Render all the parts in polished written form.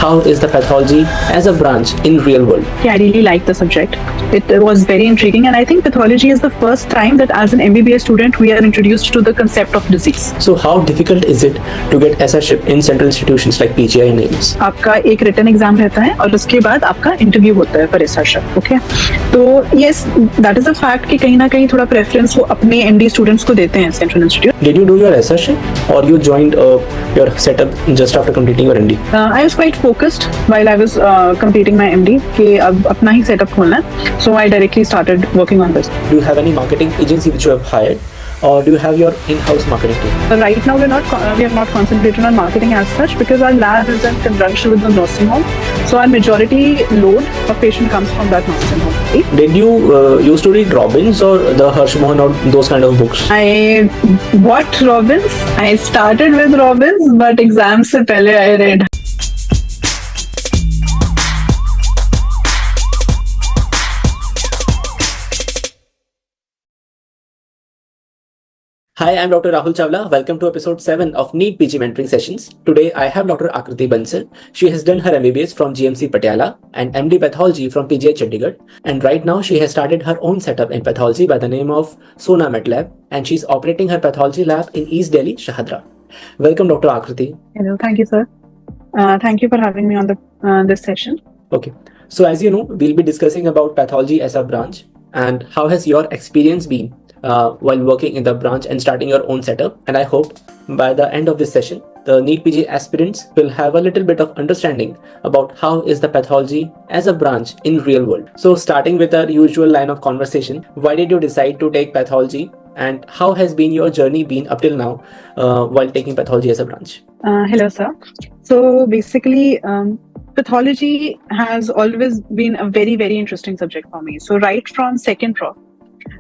How is the pathology as a branch in real world? I really liked the subject. It was very intriguing, and I think pathology is the first time that as an MBBS student we are introduced to the concept of disease. So how difficult is it to get SRship in central institutions like PGI and AIIMS? आपका एक written exam रहता है और उसके बाद आपका interview होता है फॉर SRship. ओके, तो yes, that is a fact कि कहीं ना कहीं थोड़ा प्रेफरेंस वो अपने MD स्टूडेंट्स को देते हैं central institute. Did you do your SRship or you joined your setup just after completing your MD? I was quite focused while I was completing my MD कि अब अपना ही सेटअप खोलना है. So I directly started working on this. Do you have any marketing agency which you have hired, or do you have your in-house marketing team? Right now we have not concentrated on marketing as such because our lab is in conjunction with the nursing home. So our majority load of patient comes from that nursing home. Did you used to read Robbins or the Harsh Mohan or those kind of books? What Robbins? I started with Robbins, but exam से पहले I read. Hi, I'm Dr. Rahul Chawla. Welcome to episode 7 of NEET PG Mentoring Sessions. Today, I have Dr. Akriti Bansal. She has done her MBBS from GMC Patiala and MD Pathology from PGI Chandigarh. And right now, she has started her own setup in pathology by the name of Sona MedLab. And she's operating her pathology lab in East Delhi, Shahadra. Welcome, Dr. Akriti. Hello, thank you, sir. Thank you for having me on this session. Okay. So as you know, we'll be discussing about pathology as a branch and how has your experience been while working in the branch and starting your own setup. And I hope by the end of this session, the NEET PG aspirants will have a little bit of understanding about how is the pathology as a branch in real world. So starting with our usual line of conversation, why did you decide to take pathology and how has been your journey been up till now while taking pathology as a branch? Hello, sir. So basically, pathology has always been a very, very interesting subject for me. So right from second prof,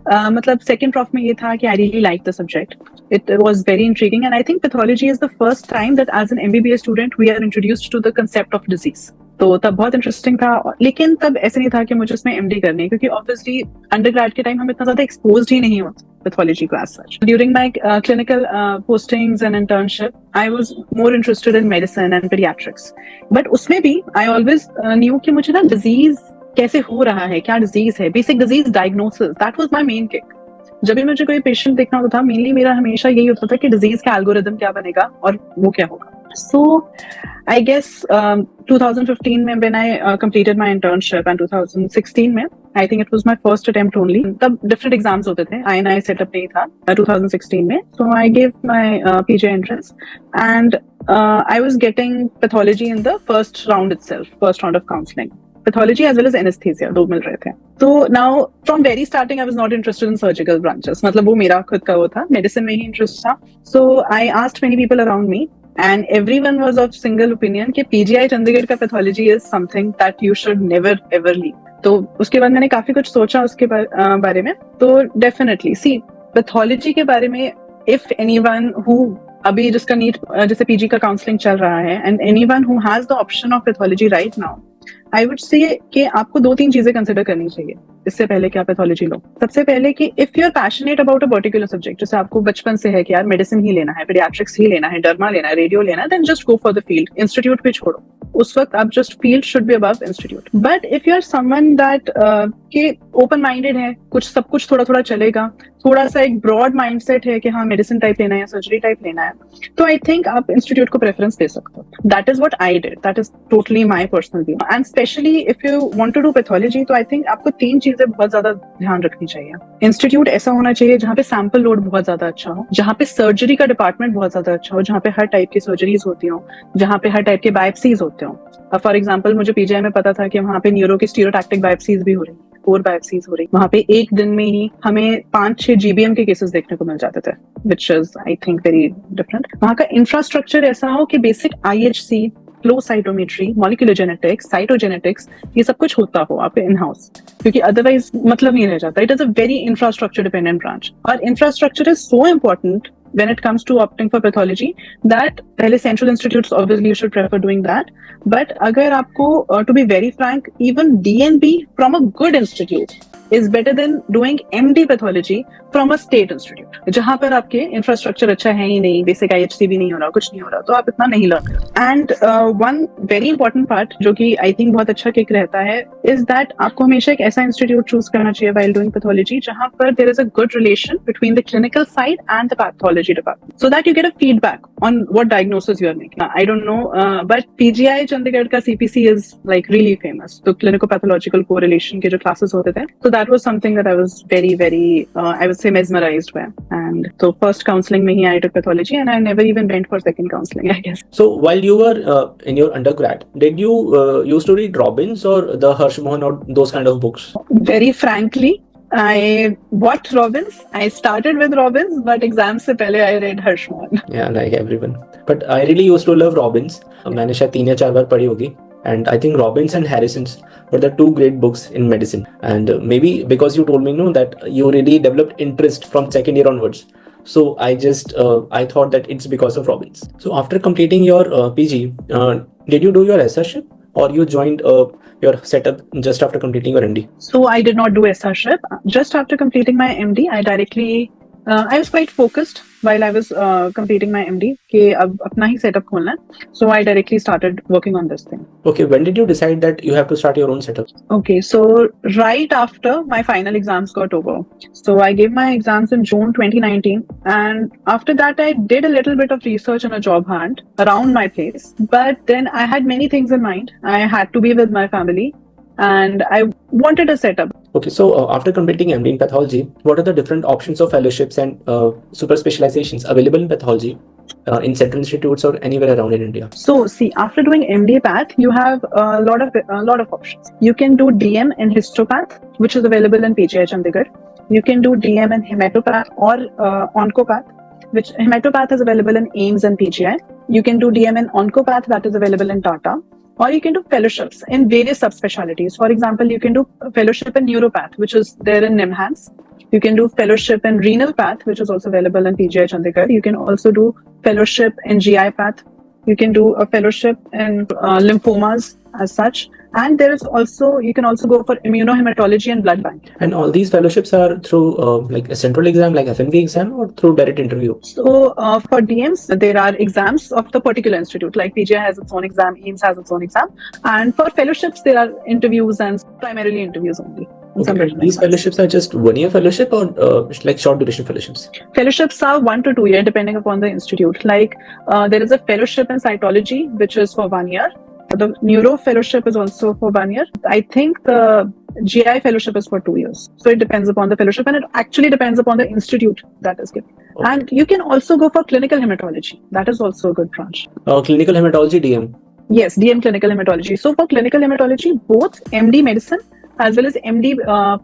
मतलब second prof में ये था कि I really like the subject. It was very intriguing and I think pathology is the first time that as an MBBS student we are introduced to the concept of disease. तो तब बहुत interesting था, लेकिन तब ऐसे नहीं था कि मुझे उसमें MD करनी है क्योंकि ऑब्वियसली अंडरग्रेड के टाइम हम इतना ज्यादा एक्सपोज्ड ही नहीं होते पैथोलॉजी को as such. During my clinical postings and internship I was more interested in medicine and paediatrics. But उसमें भी आई ऑलवेज न्यू कि मुझे ना डिजीज कैसे हो रहा है, क्या डिजीज है, basic disease diagnosis, that was my main kick. जब भी मुझे कोई पेशेंट देखना होता था, मेनली मेरा हमेशा यही होता था कि डिजीज का एल्गोरिदम क्या बनेगा और वो क्या होगा. सो आई गेस 2015 में when I completed my internship and 2016 में I think it was my first attempt only. तब डिफरेंट एग्जाम्स होते थे, INI सेटअप नहीं था 2016 में. So I give my PG entrance and I was getting pathology in the first round itself, first round of counselling. Pathology as well as anesthesia, दो मिल रहे थे. तो now from very starting I was not interested in surgical branches. मतलब वो मेरा खुद का वो था, मेडिसिन में ही इंटरेस्ट था. So I asked many people around me and everyone was of single opinion कि PGI चंडीगढ़ का pathology is something that you should never ever leave. तो उसके बाद मैंने काफी कुछ सोचा उसके बारे में. तो definitely see pathology के बारे में if anyone who अभी जिसका नीट जैसे PG का काउंसलिंग चल रहा है and anyone who has the option of pathology right now, I would say कि आपको 2-3 चीजें कंसिडर करनी चाहिए इससे पहले कि आप पैथोलॉजी लो. सबसे पहले कि if you are passionate about a particular subject, जैसे आपको बचपन से है कि यार मेडिसिन ही लेना है, पीडियाट्रिक्स ही लेना है, डर्मा लेना है, रेडियो लेना है, then just go for the field. Institute पे छोड़ो, उस वक्त आप just field should be above institute. But if you are someone that कि ओपन माइंडेड है, कुछ सब कुछ थोड़ा थोड़ा चलेगा, थोड़ा सा एक ब्रॉड माइंडसेट है कि हाँ मेडिसिन टाइप लेना है या सर्जरी टाइप लेना है, तो आई थिंक आप इंस्टीट्यूट को प्रेफरेंस दे सकते हो. That is what I did, that is totally my personal view. And specially if you want to do pathology, तो आई थिंक आपको 3 चीजें बहुत ज्यादा ध्यान रखनी चाहिए. इंस्टीट्यूट ऐसा होना चाहिए जहाँ पे सैंपल लोड बहुत ज्यादा अच्छा हो, जहाँ पे सर्जरी का डिपार्टमेंट बहुत ज्यादा अच्छा हो, जहाँ पे हर टाइप की सर्जरीज होती हो, जहाँ पे हर टाइप के बायोप्सीज होते हो. फॉर एग्जाम्पल मुझे PGI में पता था कि वहाँ पे न्यूरो की स्टीरियोटैक्टिक बायोप्सीज भी हो रही, कोर बायोप्सीज हो रही. वहाँ पे एक दिन में ही हमें 5-6 GBM के केसेस देखने को मिल जाते थे, which is I think very different. वहाँ का इंफ्रास्ट्रक्चर ऐसा हो कि basic IHC, flow cytometry, molecular genetics, cytogenetics, ये सब कुछ होता हो आप इन हाउस, क्योंकि अदरवाइज मतलब नहीं रह जाता. It is a very infrastructure dependent branch और infrastructure is so important when it comes to opting for pathology that पहले central institutes obviously you should prefer doing that, but अगर आपको to be very frank even DNB from a good institute is better than doing MD pathology from a state institute, जहां पर आपके infrastructure अच्छा है ही नहीं, basic IHC भी नहीं हो रहा, कुछ नहीं हो रहा, तो आप इतना नहीं लर्न कर। And one very important part जो कि आई थिंक बहुत अच्छा किक रहता है इज दैट आपको हमेशा एक ऐसा इंस्टीट्यूट चूज करना चाहिए while doing pathology जहां पर there is a good relation between the clinical side and the pathology department, so that you get a feedback on what diagnosis you are making. I don't know, but PGI Chandigarh का CPC is like really famous. तो clinico-pathological correlation के जो classes होते थे, so that was something that I was very I would say mesmerized by. And so first counseling में ही I took pathology, and I never even went for second counseling, I guess. So while you were in your undergrad, did you used to read Robbins or the Harsh Mohan or those kind of books? Very frankly, I watched Robbins. I started with Robbins, but exams से पहले I read Harsh Mohan. Yeah, like everyone. But I really used to love Robbins. मैंने शायद 3 या 4 बार पढ़ी होगी. And I think Robbins and Harrison's were the 2 great books in medicine. And maybe because you told me that you really developed interest from second year onwards. So I thought that it's because of Robbins. So after completing your PG, did you do your SRship or you joined your setup just after completing your MD? So I did not do SRship. Just after completing my MD, I was quite focused while I was completing my MD कि अब अपना ही setup खोलना है. So I directly started working on this thing. Okay, when did you decide that you have to start your own setup? Okay, so right after my final exams got over. So I gave my exams in June 2019, and after that I did a little bit of research on a job hunt around my place. But then I had many things in mind. I had to be with my family, and I wanted a setup. Okay, so after completing MD in pathology, what are the different options of fellowships and super specializations available in pathology in central institutes or anywhere around in India? So see, after doing MD Path, you have a lot of options. You can do DM in Histopath, which is available in PGI Chandigarh. You can do DM in Hematopath or Oncopath, which Hematopath is available in AIIMS and PGI. You can do DM in Oncopath, that is available in Tata. Or you can do fellowships in various subspecialties. For example, you can do fellowship in Neuropath, which is there in NIMHANS. You can do fellowship in Renal Path, which is also available in PGI Chandigarh. You can also do fellowship in GI Path. You can do a fellowship in lymphomas as such. And you can also go for immunohematology and blood bank. And all these fellowships are through like a central exam, like FNV exam, or through direct interview? So for DMs, there are exams of the particular institute. Like PGI has its own exam, AIIMS has its own exam. And for fellowships, there are interviews and primarily interviews only. Okay. These fellowships are just 1-year fellowship or like short duration fellowships? Fellowships are 1 to 2 years depending upon the institute. Like there is a fellowship in cytology, which is for 1 year. The neuro fellowship is also for 1 year. I think the GI fellowship is for 2 years. So it depends upon the fellowship, and it actually depends upon the institute that is given. Okay. And you can also go for clinical hematology. That is also a good branch. Clinical hematology, DM? Yes, DM clinical hematology. So for clinical hematology, both MD medicine as well as MD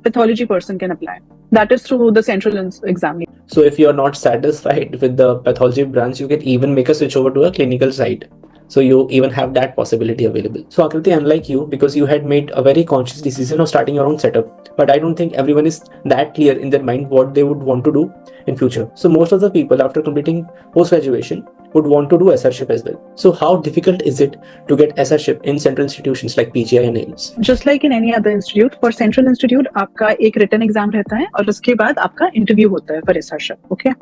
pathology person can apply. That is through the central exam. So if you are not satisfied with the pathology branch, you can even make a switch over to a clinical side. So you even have that possibility available. So Akriti, unlike you, because you had made a very conscious decision of starting your own setup, but I don't think everyone is that clear in their mind what they would want to do in future. So most of the people after completing post-graduation would want to do SRship as well. So how difficult is it to get SRship in central institutions like PGI and AIIMS? Just like in any other institute, for central institute आपका एक written exam रहता है और उसके बाद आपका interview होता है for SRship. Okay?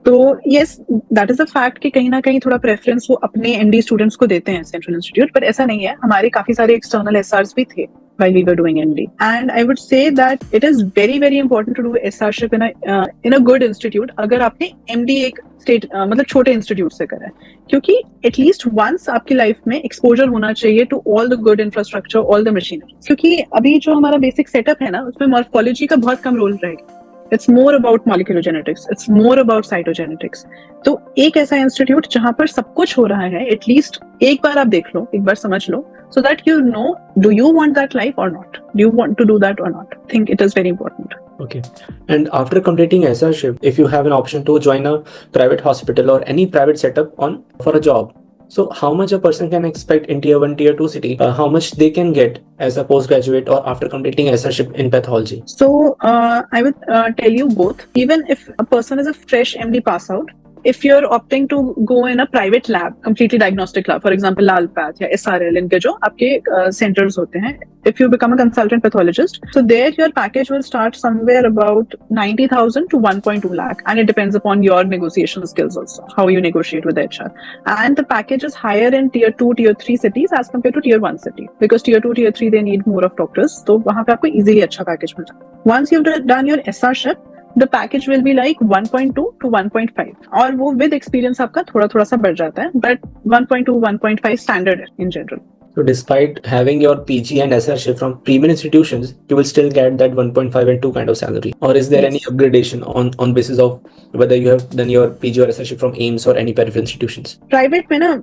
तो yes, that is a fact कि कहीं ना कहीं थोड़ा preference वो अपने MD students को देते हैं central institute, पर ऐसा नहीं है. हमारे काफी सारे external SRs भी थे while we were doing MD. And I would say that it is very, very important to do SRship in a good institute अगर आपने MD एक स्टेट मतलब छोटे इंस्टीट्यूट से करा है, क्योंकि एटलीस्ट वंस आपकी लाइफ में एक्सपोजर होना चाहिए to all the good infrastructure, all the machinery. क्योंकि अभी जो हमारा बेसिक सेटअप है ना, उसमें मॉर्फोलॉजी का बहुत कम रोल रहेगा. It's more about molecular genetics. It's more about cytogenetics. तो एक ऐसा इंस्टीट्यूट जहां पर सब कुछ हो रहा है, एटलीस्ट एक बार आप देख लो, एक बार समझ लो, so that you know, do you want that life or not? Do you want to do that or not? I think it is very important. Okay. And after completing SRship, if you have an option to join a private hospital or any private setup for a job, so how much a person can expect in tier 1, tier 2 city, how much they can get as a postgraduate or after completing SRship in pathology? So I would tell you both. Even if a person is a fresh MD pass out, if you're opting to go in a private lab, completely diagnostic lab, for example, Lal Path या SRL, इनके जो आपके centers होते हैं, if you become a consultant pathologist, so there your package will start somewhere about 90,000 to 1.2 lakh, and it depends upon your negotiation skills also, how you negotiate with the HR. And the package is higher in tier 2, tier 3 cities as compared to tier 1 city, because tier 2, tier 3 they need more of doctors, तो वहाँ पे आपको easily अच्छा package मिल जाता है. Once you've done your SRship, the package will be like 1.2 to 1.5, और वो with experience आपका थोड़ा सा बढ़ जाता है, but 1.2, 1.5 standard in general. So despite having your PG and SRship from premium institutions, you will still get that 1.5 and 2 kind of salary. Or is there any upgradation on basis of whether you have done your PG or SRship from AIIMS or any peripheral institutions? Private में ना,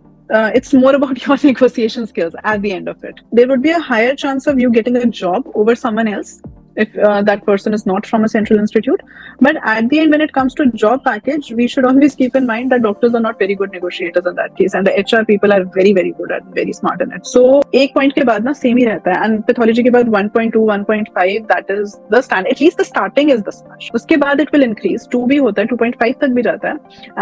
it's more about your negotiation skills at the end of it. There would be a higher chance of you getting a job over someone else if that person is not from a central institute. But at the end, when it comes to job package, we should always keep in mind that doctors are not very good negotiators in that case, and the HR people are very, very good and very smart in it. So एक point के बाद ना same ही रहता है, and pathology के बाद 1.2, 1.5, that is the standard. At least the starting is the smash. उसके बाद it will increase. 2 भी होता है, 2.5 तक भी जाता है.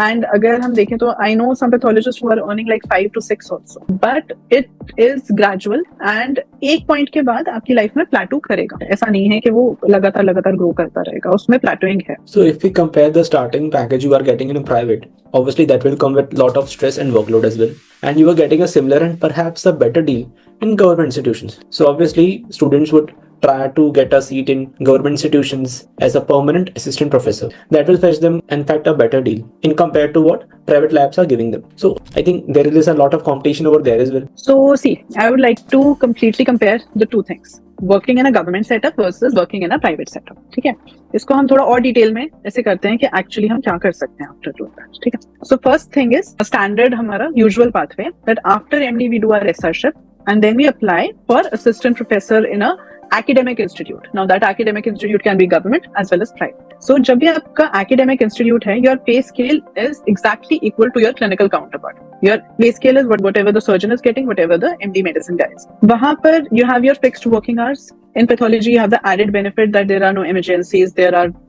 And अगर हम देखें तो I know some pathologists who are earning like 5 to 6 also. But it is gradual, and एक point के बाद आपकी life में plateau करेगा. ऐसा नहीं है कि वो लगातार ग्रो करता रहेगा, उसमें प्लेटोइंग है. So if we compare the starting package you are getting in a private, obviously that will come with lot of stress and workload as well, and you are getting a similar and perhaps a better deal in government institutions. So obviously students would try to get a seat in government institutions as a permanent assistant professor. That will fetch them in fact a better deal in compared to what private labs are giving them. So I think there is a lot of competition over there as well. So see, I would like to completely compare the two things, working in a government setup versus working in a private setup. ठीक है, इसको हम थोड़ा और detail में ऐसे करते हैं कि एक्चुअली हम क्या कर सकते हैं आफ्टर डूइंग दैट. ठीक है, so first thing is standard हमारा usual pathway that after MD we do our SRship and then we apply for assistant professor in a academic institute. Now that academic institute can be government as well as private. So जब भी आपका academic institute है, your pay scale is exactly equal to your clinical counterpart. Your pay scale is whatever the surgeon is getting, whatever the MD medicine guy is. वहाँ पर you have your fixed working hours. In pathology, you have the added benefit that there are no emergencies.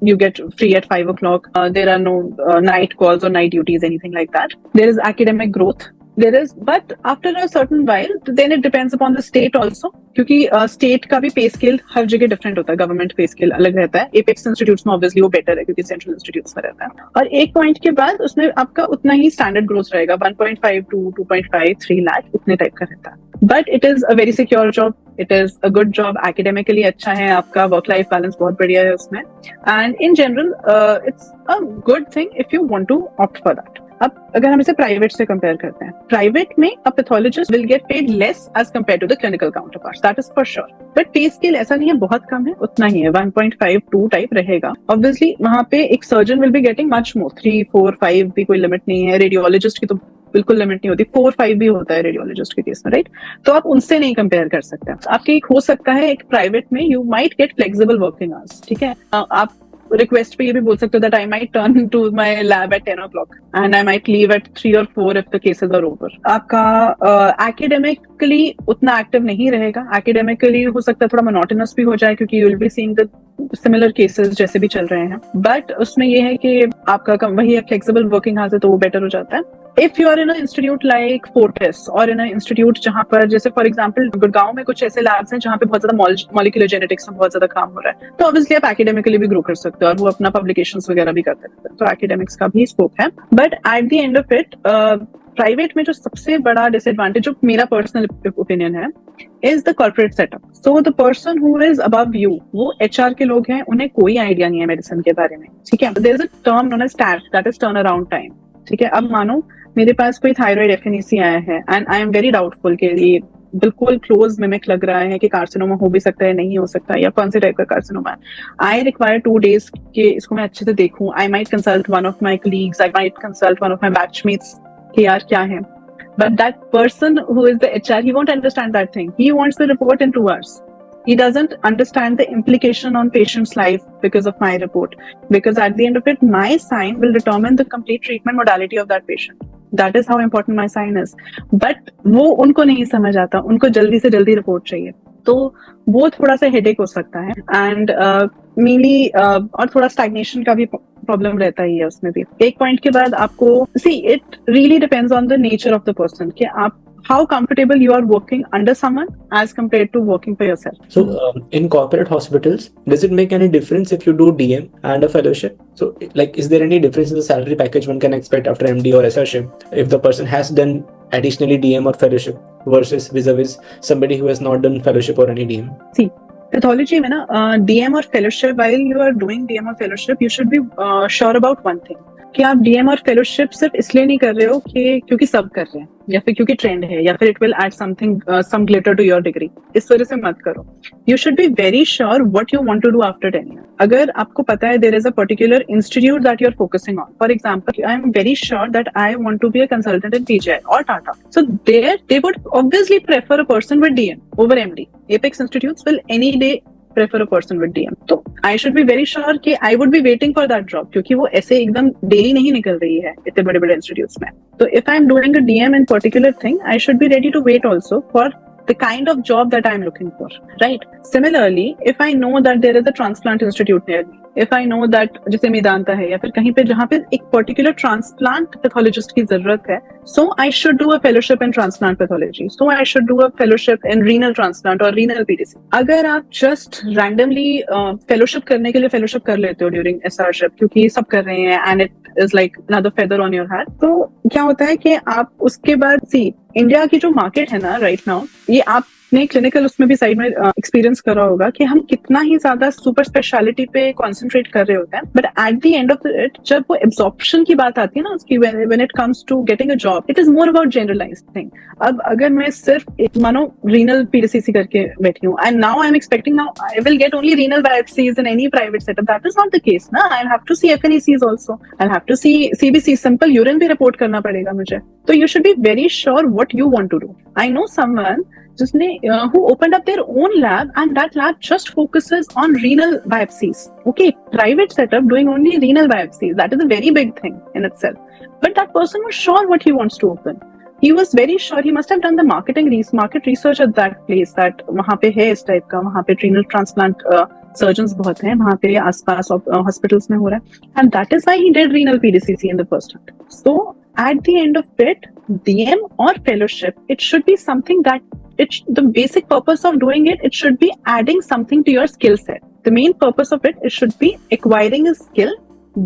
You get free at 5 o'clock. There are no night calls or night duties, anything like that. There is academic growth. There is, but after a certain while, then it depends upon the state also, क्योंकि state का भी पे scale हर जगह different होता है. Government पे scale अलग रहता है. एपेक्स इंस्टीट्यूट्स में ऑब्वियसली वो बेटर है क्योंकि सेंट्रल इंस्टीट्यूट्स में रहता है. और एक पॉइंट के बाद उसमें आपका उतना ही स्टैंडर्ड ग्रोथ रहेगा, 1.5 to 2.5, 3 लाख इतने टाइप का रहता है. But it is a very secure job, it is a good job, academically अच्छा है, आपका वर्क लाइफ बैलेंस बहुत बढ़िया है उसमें, and in general it's a good thing if you want to opt for that. अब अगर हम इसे प्राइवेट से कंपेयर करते हैं, प्राइवेट में a pathologist will get paid less as compare to the clinical counterparts, that is for sure. But pay scale ऐसा नहीं है बहुत कम है, उतना ही है, 1.5, 2 टाइप रहेगा. ऑब्वियसली वहां पे एक surgeon will be getting much more, 3, 4, 5 भी कोई लिमिट नहीं है. रेडियोलॉजिस्ट की तो बिल्कुल लिमिट नहीं होती, 4, 5 भी होता है रेडियोलॉजिस्ट के केस में, राइट? तो आप उनसे नहीं कंपेयर कर सकते. आपके एक हो सकता है एक प्राइवेट में you might get flexible working hours. ठीक है, आप रिक्वेस्ट पे ये भी बोल सकते हो that I might turn to my lab at 10 o'clock and I might leave at 3 or 4 if the cases are over. आपका एकेडमिकली उतना एक्टिव नहीं रहेगा. एकेडमिकली हो सकता है थोड़ा मोनोटोनस भी हो जाए क्योंकि you will be seeing the similar cases जैसे भी चल रहे हैं. बट उसमें ये है कि आपका वही फ्लेक्सिबल वर्किंग आवर्स है तो वो बेटर हो जाता है. If you are in an institute like Fortis or in an institute जहाँ पर जैसे फॉर एग्जाम्पल गुड़गांव में कुछ ऐसे लैब्स हैं जहाँ पे बहुत ज्यादा मॉलिक्यूलर जेनेटिक्स में बहुत ज्यादा काम हो रहा है, तो ऑब्वियसली आप एकेडमिकली भी ग्रो कर सकते हो और वो अपना पब्लिकेशंस वगैरह भी करते रहते हैं, तो एकेडमिक्स का भी स्कोप है. But at the end of it private में जो सबसे बड़ा डिसएडवांटेज, जो मेरा पर्सनल ओपिनियन है, is the corporate setup. So the person who is above you, वो HR के लोग हैं, उन्हें कोई आइडिया नहीं है मेडिसिन के बारे में. ठीक है, there is a term known as TAT, that is turn around time. ठीक है, अब मानो मेरे पास कोई थायराइड FNEC आया है and I am very doubtful कि ये बिल्कुल क्लोज मिमिक लग रहा है कि कार्सिनोमा हो भी सकता है, नहीं हो सकता, या कौन से टाइप का कार्सिनोमा है. आई रिक्वायर 2 days कि इसको मैं अच्छे से देखूं. I might consult one of my colleagues, I might consult one of my batchmates कि यार क्या है. But that person who is the HR, he won't understand that thing. He wants the report in 2 hours. He doesn't understand the implication on patient's life because of my report. Because at the end of it, my sign will determine the complete treatment modality of that patient. That is how important my sign is. But वो उनको नहीं समझ आता, उनको जल्दी से जल्दी report चाहिए, तो वो थोड़ा सा हेडेक हो सकता है. एंड मेनली और थोड़ा स्टैग्नेशन का भी प्रॉब्लम रहता ही है उसमें भी. एक पॉइंट के बाद आपको it really depends on the nature of the person कि आप how comfortable you are working under someone as compared to working for yourself. So in corporate hospitals, does it make any difference if you do DM and a fellowship? So like, is there any difference in the salary package one can expect after MD or SRship if the person has done additionally DM or fellowship versus vis-a-vis somebody who has not done fellowship or any DM? See, pathology में ना DM और fellowship, while you are doing DM और fellowship, you should be sure about one thing, कि आप DM और fellowship सिर्फ इसलिए नहीं कर रहे हो कि क्योंकि सब कर रहे हैं या फिर क्योंकि ट्रेंड है या फिर it will add something some glitter to your degree. इस वजह से मत करो. You should be very sure what you want to do after 10 years. अगर आपको पता है there is a particular institute that you are focusing on, for example I am very sure that I want to be a consultant in PGI और Tata, so there they would obviously prefer a person with DM over MD. Apex institutes will any day prefer a person with DM. तो I should be very sure कि I would be waiting for that job, क्योंकि वो ऐसे एकदम daily नहीं निकल रही है इतने बड़े बड़े इंस्टीट्यूट्स में. तो if I'm doing a DM in particular thing, I should be ready to wait also for the kind of job that I'm looking for, right? Similarly, if I know that there is a transplant institute near me, if I know that जैसे मेदांता है या फिर कहीं पे जहाँ पे एक particular transplant pathologist की जरूरत है, so I should do a fellowship in transplant pathology. So I should do a fellowship in renal transplant or renal PTC. अगर आप just randomly fellowship करने के लिए fellowship कर लेते हो during SRship क्योंकि सब कर रहे हैं and it is like another feather on your hat, तो क्या होता है कि आप उसके बाद इंडिया की जो मार्केट है ना राइट नाउ, ये आपने क्लिनिकल उसमें भी साइड में एक्सपीरियंस करा होगा कि हम कितना ही ज्यादा सुपर स्पेशलिटी पे कॉन्सेंट्रेट कर रहे होते हैं, but at the end of it जब वो एब्जॉर्प्शन की बात आती है ना उसकी, when it comes to getting a job, it is more about generalised thing. अब अगर मैं सिर्फ एक मानो रीनल पीडीसीसी करके बैठी हूँ and now I am expecting now I will get only renal biopsies in any private setup, that is not the case ना. I have to see FNACs also, I have to see CBC, simple urine भी report करना पड़ेगा मुझे. तो you should be very sure what you want to do. I know someone जिसने who opened up their own lab and that lab just focuses on renal biopsies. Okay, private setup doing only renal biopsies, that is a very big thing in itself, but that person was sure what he wants to open. He was very sure. He must have done the market research at that place, that वहाँ पे है इस type का, वहाँ पे renal transplant surgeons बहुत हैं, वहाँ पे आसपास hospitals में हो रहा है, and that is why he did renal PDCC in the first hand. So at the end of it, DM or fellowship, it should be something that the basic purpose of doing it should be adding something to your skill set. The main purpose of it should be acquiring a skill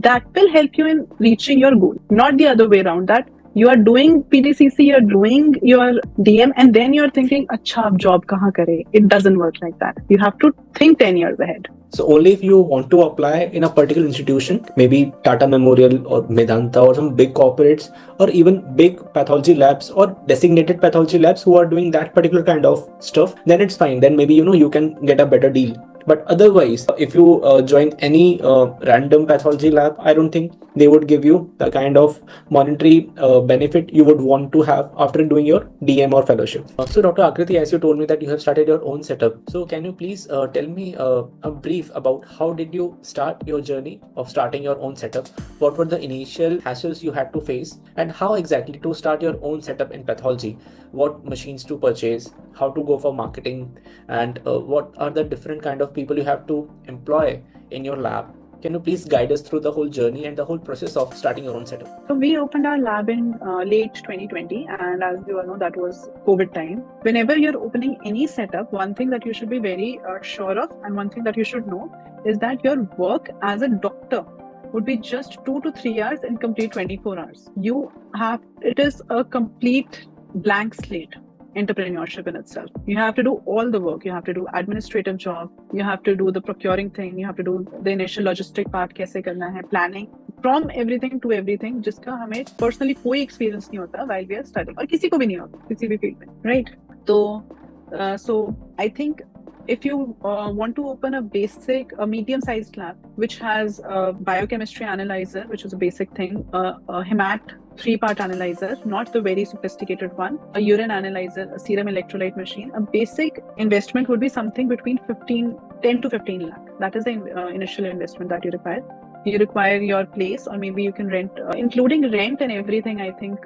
that will help you in reaching your goal, not the other way around, that you are doing PDCC, you're doing your DM, and then you're thinking, अच्छा अब job कहाँ करे? It doesn't work like that. You have to think 10 years ahead. So only if you want to apply in a particular institution, maybe Tata Memorial or Medanta or some big corporates or even big pathology labs or designated pathology labs who are doing that particular kind of stuff, then it's fine. Then maybe you can get a better deal. But otherwise, if you join any random pathology lab, I don't think they would give you the kind of monetary benefit you would want to have after doing your DM or fellowship. So Dr. Akriti, as you told me that you have started your own setup, so can you please tell me a brief about how did you start your journey of starting your own setup? What were the initial hassles you had to face, and how exactly to start your own setup in pathology? What machines to purchase, how to go for marketing, and what are the different kind of people you have to employ in your lab? Can you please guide us through the whole journey and the whole process of starting your own setup? So we opened our lab in late 2020, and as you all know, that was COVID time. Whenever you're opening any setup, one thing that you should be very sure of, and one thing that you should know, is that your work as a doctor would be just 2 to 3 hours in complete 24 hours. It is a complete blank slate entrepreneurship in itself. You have to do all the work. You have to do administrative job. You have to do the procuring thing. You have to do the initial logistic part, कैसे करना है, planning, from everything to everything, जिसका हमें personally कोई experience नहीं होता while we are studying, और किसी को भी नहीं होता किसी भी field में, right? So I think if you want to open a medium-sized lab which has a biochemistry analyzer, which is a basic thing, a hemat 3-part analyzer, not the very sophisticated one, a urine analyzer, a serum electrolyte machine, a basic investment would be something between 10 to 15 lakh. That is the initial investment that you require. You require your place, or maybe you can rent, including rent and everything. I think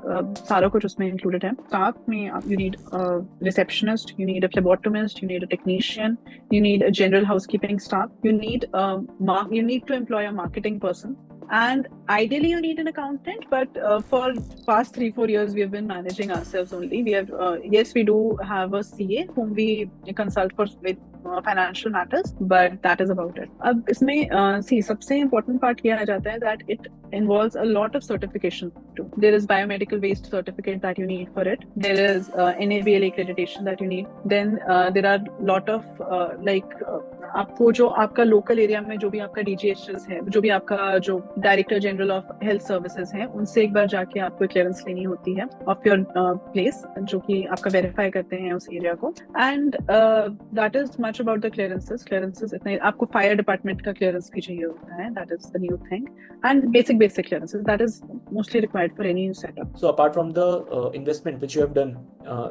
सारा कुछ उसमें included है. Staff में you need a receptionist, you need a phlebotomist, you need a technician, you need a general housekeeping staff, you need to employ a marketing person. And ideally, you need an accountant, but for past 3-4 years, we have been managing ourselves only. We have, yes, we do have a CA whom we consult for with financial matters, but that is about it. अब इसमें see सबसे important part ये आ जाता है that it involves a lot of certification too. There is biomedical waste certificate that you need for it. There is NABL accreditation that you need. Then there are lot of आपको जो आपका local area में जो भी आपका DGHS है, जो भी आपका जो director general of health services है, उनसे एक बार जाके आपको क्लियरेंस लेनी होती है ऑफ योर प्लेस, जो कि आपका वेरीफाई करते हैं उस एरिया को. And that is much about the clearances इतने. आपको फायर डिपार्टमेंट का क्लियरेंस भी चाहिए होता है, that is the new thing. And basic clearances that is mostly required for any setup. So apart from the investment which you have done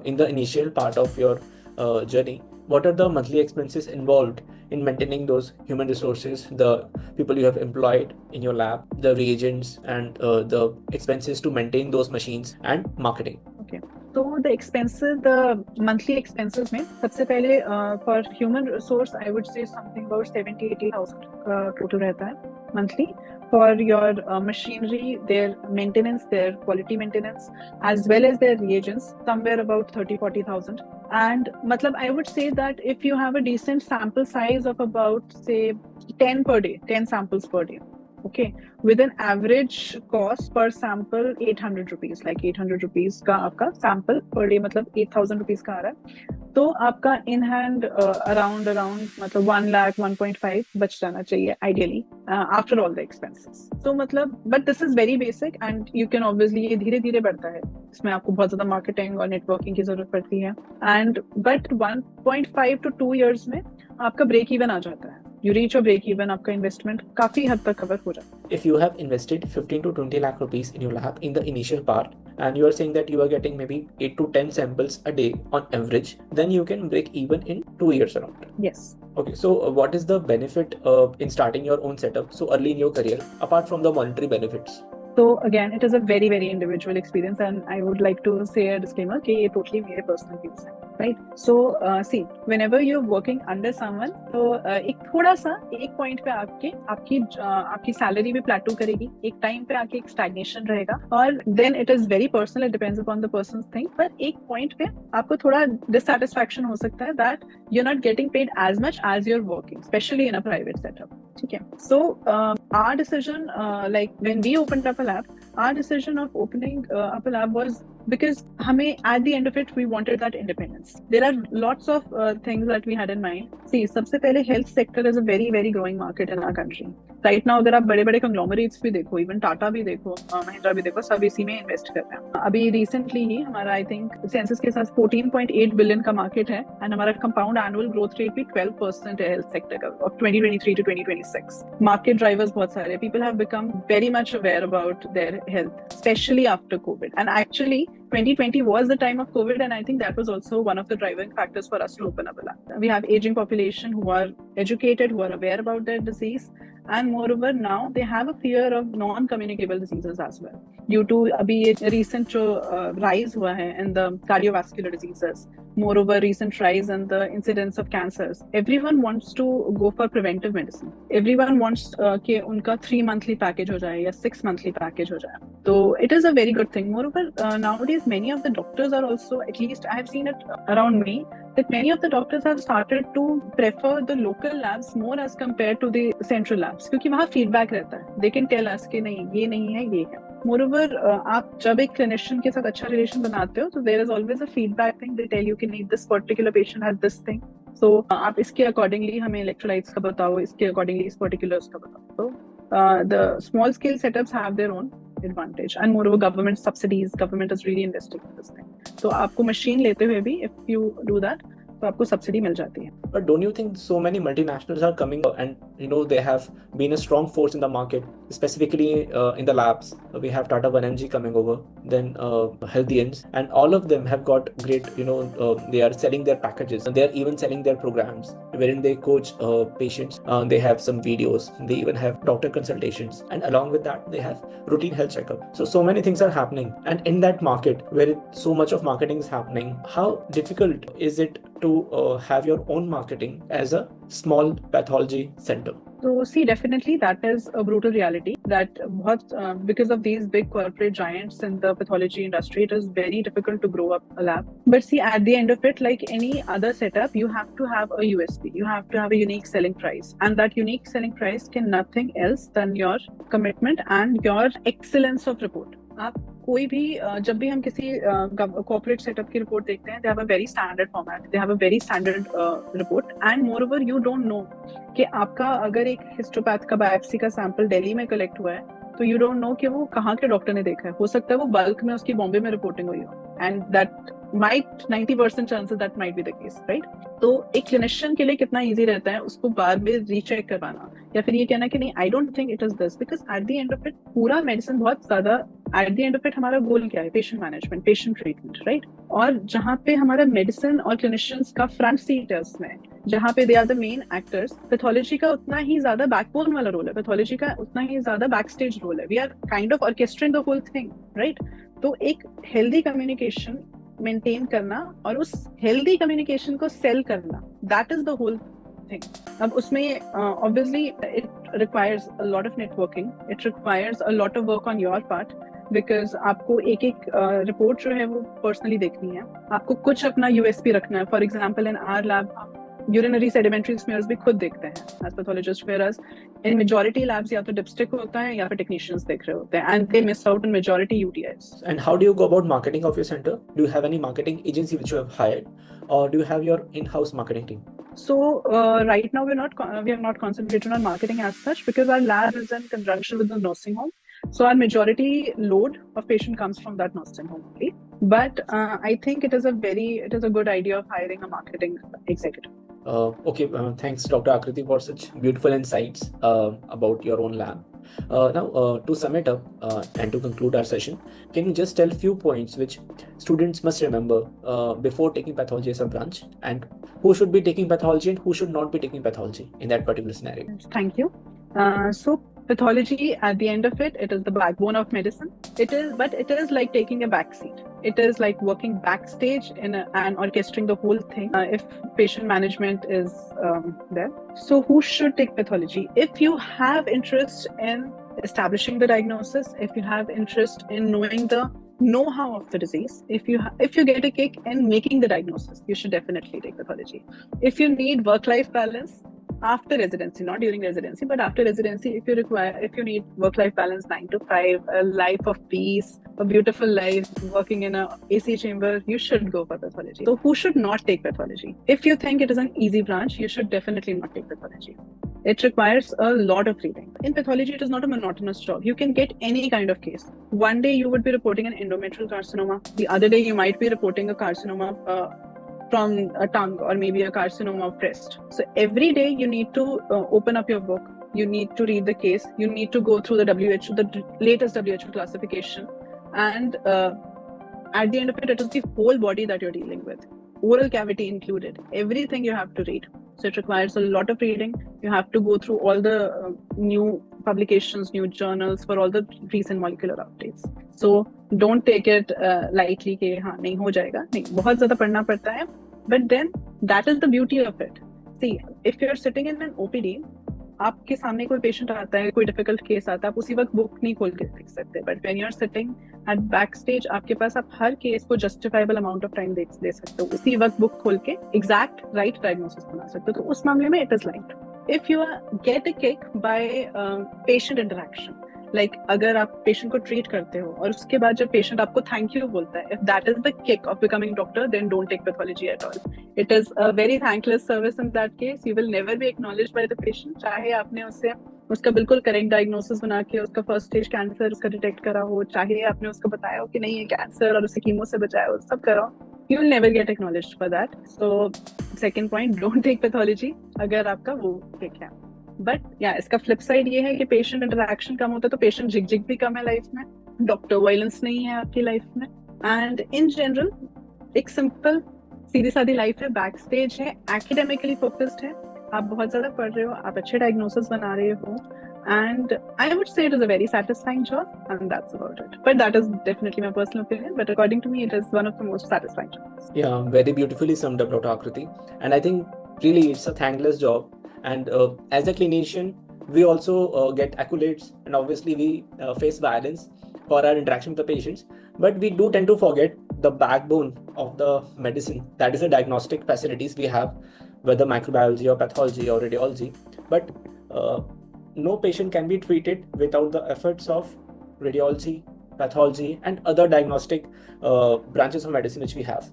in the initial part of your journey, what are the monthly expenses involved in maintaining those human resources, the people you have employed in your lab, the reagents, and the expenses to maintain those machines and marketing? Okay. So the expenses, the monthly expenses में सबसे पहले for human resource I would say something about 70,000-80,000 total रहता है monthly for your machinery, their maintenance, their quality maintenance, as well as their reagents, somewhere about 30,000-40,000. And matlab I would say that if you have a decent sample size of about say 10 per day, 10 samples per day, okay, with an average cost per sample 800 rupees, like 800 rupees का आपका sample per day, मतलब 8,000 rupees का आ रहा है, तो आपका in hand around मतलब 1 lakh 1.5 बच जाना चाहिए ideally after all the expenses. So मतलब but this is very basic and you can obviously ये धीरे धीरे बढ़ता है, इसमें आपको बहुत ज़्यादा marketing और networking की ज़रूरत पड़ती है. And but 1.5 to 2 years में आपका break even आ जाता है. You reach a break even, आपका investment काफी हद तक cover हो जाता है. If you have invested 15 to 20 lakh rupees in your lab in the initial part, and you are saying that you are getting maybe 8 to 10 samples a day on average, then you can break even in 2 years around. Yes. Okay, so what is the benefit in starting your own setup so early in your career, apart from the monetary benefits? So again, it is a very individual experience, and I would like to say a disclaimer कि ये totally मेरे personal views हैं, right? So see, whenever you're working under someone, तो एक थोड़ा सा एक point पे आपकी salary भी plateau करेगी, एक time पे आके एक stagnation रहेगा, और then it is very personal, it depends upon the person's thing. पर एक point पे आपको थोड़ा dissatisfaction हो सकता है that you're not getting paid as much as you're working, especially in a private setup. ठीक है. So our decision, like when we opened up a lab, our decision of opening up a lab was because हमें at the end of it we wanted that independence. There are lots of things that we had in mind. See, सबसे पहले health sector is a very growing market in our country. Right now अगर आप बड़े conglomerates भी देखो, even Tata भी देखो, Mahindra भी देखो, सब इसी में invest कर रहे हैं. अभी recently ही हमारा I think census के साथ 14.8 billion का market है, and हमारा compound annual growth rate भी 12% है health sector का of 2023 to 2026. Market drivers बहुत सारे. People have become very much aware about their health, especially after COVID. And actually 2020 was the time of COVID, and I think that was also one of the driving factors for us to open up a lab. We have aging population who are educated, who are aware about their disease, and moreover now they have a fear of non-communicable diseases as well. Due to अभी recent जो rise हुआ है in the cardiovascular diseases, moreover recent rise in the incidence of cancers, everyone wants to go for preventive medicine. Everyone wants कि उनका 3 monthly package हो जाए या 6 monthly package हो जाए. So it is a very good thing. Moreover, nowadays many of the doctors are also, at least I have seen it around me, that many of the doctors have started to prefer the local labs more as compared to the central labs, क्योंकि वहाँ feedback रहता है. They can tell us कि नहीं ये नहीं है ये है. Moreover, आप जब एक clinician के साथ अच्छा relation बनाते हो, so there is always a feedback thing. They tell you कि नहीं this particular patient has this thing. So आप इसके accordingly हमें electrolytes का बताओ, इसके accordingly इस particulars का बताओ. So the small scale setups have their own advantage, and moreover government subsidies, government is really investing in this thing. So आपको machine लेते हुए भी if you do that, तो आपको सब्सिडी मिल जाती है. But don't you think so many multinationals are coming and they have been a strong force in the market, specifically in the labs? We have Tata 1mg coming over, then Healthians, and all of them have got great, they are selling their packages, and they are even selling their programs wherein they coach patients. They have some videos, they even have doctor consultations, and along with that they have routine health checkup. So many things are happening, and in that market where so much of marketing is happening, how difficult is it to have your own marketing as a small pathology center? So see, definitely that is a brutal reality that because of these big corporate giants in the pathology industry, it is very difficult to grow up a lab. But see, at the end of it, like any other setup, you have to have a USP. You have to have a unique selling price, and that unique selling price can nothing else than your commitment and your excellence of report. आप कोई भी जब भी हम किसी corporate setup की report देखते हैं, they have a very standard format, they have a very standard report, and more over you don't know कि आपका अगर एक हिस्टोपैथ का बायोप्सी का सैंपल दिल्ली में कलेक्ट हुआ है तो यू डोंट नो कि वो कहाँ के डॉक्टर ने देखा है. हो सकता है वो बल्क में उसकी बॉम्बे में रिपोर्टिंग हुई हो, and that might 90% chances that might be the case, right? तो एक क्लिनिशियन के लिए कितना इजी रहता है उसको बार बार रीचेक करवाना या फिर ये कहना कि नहीं I don't think it is this, because at the end of it पूरा मेडिसिन बहुत ज्यादा eight the end of it हमारा गोल क्या है? Patient management, patient treatment, right? और जहाँ पे हमारा मेडिसिन और क्लिनिशियंस का फ्रंट सीट है उसमें, जहाँ पे they are the main actors, pathology का उतना ही ज्यादा बैकबोन वाला रोल है, पैथोलॉजी का उतना ही ज्यादा बैक स्टेज रोल है. We are kind of orchestrating the whole thing, right? तो एक हेल्दी कम्युनिकेशन मेंटेन करना और उस हेल्दी कम्युनिकेशन को सेल करना, that is the whole thing. अब उसमें obviously it requires a lot of networking, it requires a lot of work on your part, because आपको एक एक रिपोर्ट जो है वो पर्सनली देखनी है, आपको कुछ अपना यूएसपी रखना है. For example in our lab urinary sedimentary smears भी खुद देखते हैं as pathologist, whereas in majority labs या तो डिप्स्टिक होता है या फिर टेक्नीशियंस देख रहे होते हैं, and they miss out in majority UTIs. And how do you go about marketing of your center? Do you have any marketing agency which you have hired, or do you have your in-house marketing team? So right now we have not concentrated on marketing as such because our lab is in conjunction with the nursing home. So our majority load of patient comes from that nursing home only. But I think it is a good idea of hiring a marketing executive. Okay, thanks Dr. Akriti for such beautiful insights about your own lab. Now, to sum it up and to conclude our session, can you just tell few points which students must remember before taking pathology as a branch, and who should be taking pathology and who should not be taking pathology in that particular scenario? Thank you. So pathology, at the end of it, it is the backbone of medicine. It is like taking a back seat. It is like working backstage and orchestrating the whole thing. If patient management is there, so who should take pathology? If you have interest in establishing the diagnosis, if you have interest in knowing the know-how of the disease, if you get a kick in making the diagnosis, you should definitely take pathology. If you need work-life balance after residency, not during residency, but after residency, if you need work-life balance, 9 to 5, a life of peace, a beautiful life, working in a AC chamber, you should go for pathology. So who should not take pathology? If you think it is an easy branch, you should definitely not take pathology. It requires a lot of reading. In pathology, it is not a monotonous job. You can get any kind of case. One day you would be reporting an endometrial carcinoma. The other day you might be reporting a carcinoma from a tongue, or maybe a carcinoma of breast. So every day you need to open up your book. You need to read the case. You need to go through the WHO, the latest WHO classification. And at the end of it, it is the whole body that you're dealing with, oral cavity included. Everything you have to read. So it requires a lot of reading. You have to go through all the new publications, new journals for all the recent molecular updates. So don't take it lightly कि हाँ नहीं हो जाएगा, नहीं, बहुत ज़्यादा पढ़ना पड़ता है. But then that is the beauty of it. See, if you're sitting in an OPD, आपके सामने कोई पेशेंट आता है, कोई डिफिकल्ट केस आता है, आप उसी वक्त बुक नहीं खोल के देख सकते. But when you are sitting at back stage, आपके पास आप हर केस को जस्टिफाइबल अमाउंट ऑफ टाइम दे सकते हो, उसी वक्त बुक खोल के एग्जैक्ट राइट डायग्नोसिस बना सकते हो. तो उस मामले में it is light. If you get a kick by patient interaction, like अगर आप पेशेंट को ट्रीट करते हो और उसके बाद जब पेशेंट आपको थैंक यू बोलता है, if that is the kick of becoming doctor, then don't take pathology at all. It is a very thankless service in that case. You will never be acknowledged by the patient, चाहे आपने उसका बिल्कुल correct diagnosis बना के उसका first stage cancer उसका detect करा हो, चाहे आपने उसको बताया हो कि नहीं ये कैंसर और उसे कीमो से बचाया हो, सब करा हो, you will never get acknowledged for that. So second point, don't take pathology अगर आपका वो किक है. बट या इसका फ्लिप साइड ये है कि पेशेंट इंटरेक्शन कम होता है तो पेशेंट झिकझिक भी कम है लाइफ में, डॉक्टर वायलेंस नहीं है आपकी लाइफ में, एंड इन जनरल एक सिंपल सीधी सादी लाइफ है, बैक स्टेज है, एकेडमिकली फोकस्ड है, आप बहुत ज्यादा पढ़ रहे हो, आप अच्छे डायग्नोसिस बना रहे हो, And I would say it is a very satisfying job, and that's about it. But that is definitely my personal opinion. But according to me, it is one of the most satisfying jobs. Yeah, very beautifully summed up, Dr. Akriti. And I think really it's a thankless job. And as a clinician, we also get accolades, and obviously we face violence for our interaction with the patients. But we do tend to forget the backbone of the medicine, that is the diagnostic facilities we have, whether microbiology or pathology or radiology. But no patient can be treated without the efforts of radiology, pathology, and other diagnostic branches of medicine which we have.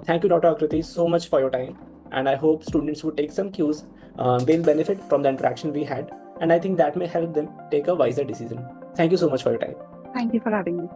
Thank you, Dr. Akriti, so much for your time. And I hope students would take some cues. They'll benefit from the interaction we had. And I think that may help them take a wiser decision. Thank you so much for your time. Thank you for having me.